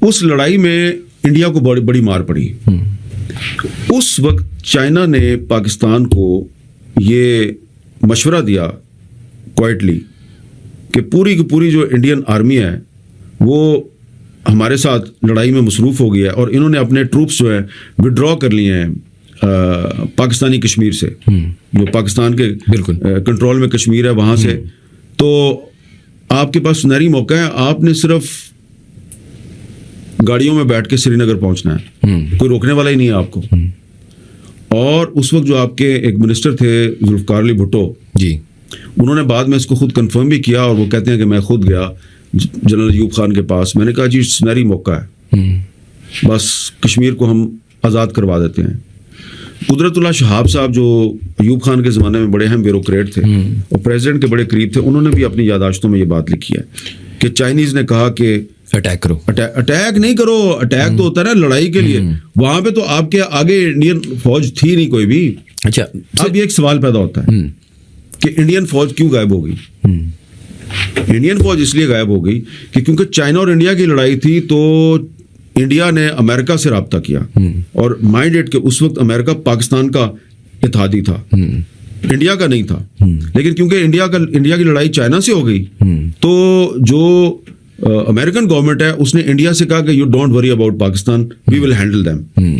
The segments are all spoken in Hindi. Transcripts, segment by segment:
उस लड़ाई में इंडिया को बड़ी बड़ी मार पड़ी। उस वक्त चाइना ने पाकिस्तान को ये मशवरा दिया क्वाइटली कि पूरी की पूरी जो इंडियन आर्मी है वो हमारे साथ लड़ाई में मसरूफ़ हो गई है और इन्होंने अपने ट्रूप्स जो है विड्रॉ कर लिए हैं पाकिस्तानी कश्मीर से, जो पाकिस्तान के बिल्कुल कंट्रोल में कश्मीर है वहाँ से। तो आपके पास सुनहरी मौका है, आपने सिर्फ गाड़ियों में बैठ के श्रीनगर पहुंचना है, कोई रोकने वाला ही नहीं है आपको। और उस वक्त जो आपके एक मिनिस्टर थे जुल्फकार अली भुट्टो जी, उन्होंने बाद में इसको खुद कंफर्म भी किया और वो कहते हैं कि मैं खुद गया जनरल अयूब खान के पास, मैंने कहा जी सुनहरी मौका है, बस कश्मीर को हम आज़ाद करवा देते हैं। कुदरतुल्लाह शहाब साहब जो अयूब खान के ज़माने में बड़े अहम ब्यूरोक्रेट थे और प्रेसिडेंट के बड़े करीब थे, उन्होंने भी अपनी यादाश्तों में ये बात लिखी है कि चाइनीज़ ने कहा कि अटैक करो, अटैक नहीं करो, अटैक तो होता है ना लड़ाई के लिए, वहां पे तो आपके आगे इंडियन फौज थी नहीं कोई भी। अच्छा, अब ये एक सवाल पैदा होता है कि इंडियन फौज क्यों गायब हो गई? इंडियन फौज इसलिए गायब हो गई कि क्योंकि चाइना और इंडिया की लड़ाई थी, तो इंडिया ने अमेरिका से राब्ता किया और माइंड इट के उस वक्त अमेरिका पाकिस्तान का इत्तेहादी था, इंडिया का नहीं था। लेकिन क्योंकि इंडिया की लड़ाई चाइना से हो गई, तो जो अमेरिकन गवर्नमेंट है उसने इंडिया से कहा कि you don't worry about Pakistan, we will handle them.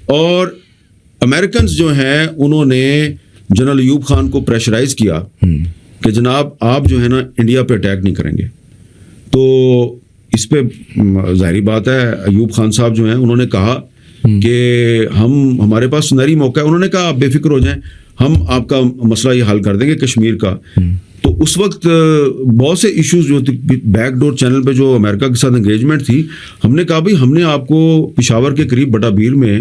और अमेरिकन जो हैं उन्होंने जनरल अयूब खान को प्रेशराइज किया कि जनाब आप जो है ना इंडिया पे अटैक नहीं करेंगे। तो इस पे जाहिर बात है अयूब खान साहब जो हैं उन्होंने कहा कि हमारे पास सुनहरी मौका है। उन्होंने कहा आप बेफिक्र हो जाएं, हम आपका मसला ये हल कर देंगे कश्मीर का। तो उस वक्त बहुत से इश्यूज जो थे बैकडोर चैनल पे जो अमेरिका के साथ एंगेजमेंट थी, हमने कहा भाई हमने आपको पिशावर के करीब बटा बीर में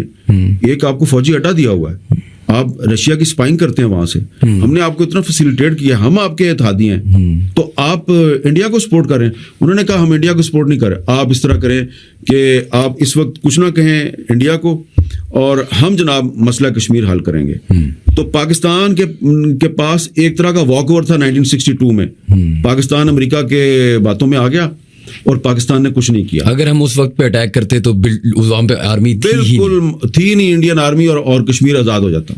एक आपको फौजी अड्डा दिया हुआ है, आप रशिया की स्पाइंग करते हैं वहां से, हमने आपको इतना फैसिलिटेट किया, हम आपके इत्तेहादी हैं, तो आप इंडिया को सपोर्ट करें। उन्होंने कहा हम इंडिया को सपोर्ट नहीं करें, आप इस तरह करें कि आप इस वक्त कुछ ना कहें इंडिया को और हम जनाब मसला कश्मीर हल करेंगे। तो पाकिस्तान के पास एक तरह का वॉक ओवर था 1962 में, पाकिस्तान अमेरिका के बातों में आ गया और पाकिस्तान ने कुछ नहीं किया। अगर हम उस वक्त पे अटैक करते तो वहां पे आर्मी बिल्कुल थी नहीं इंडियन आर्मी और कश्मीर आज़ाद हो जाता।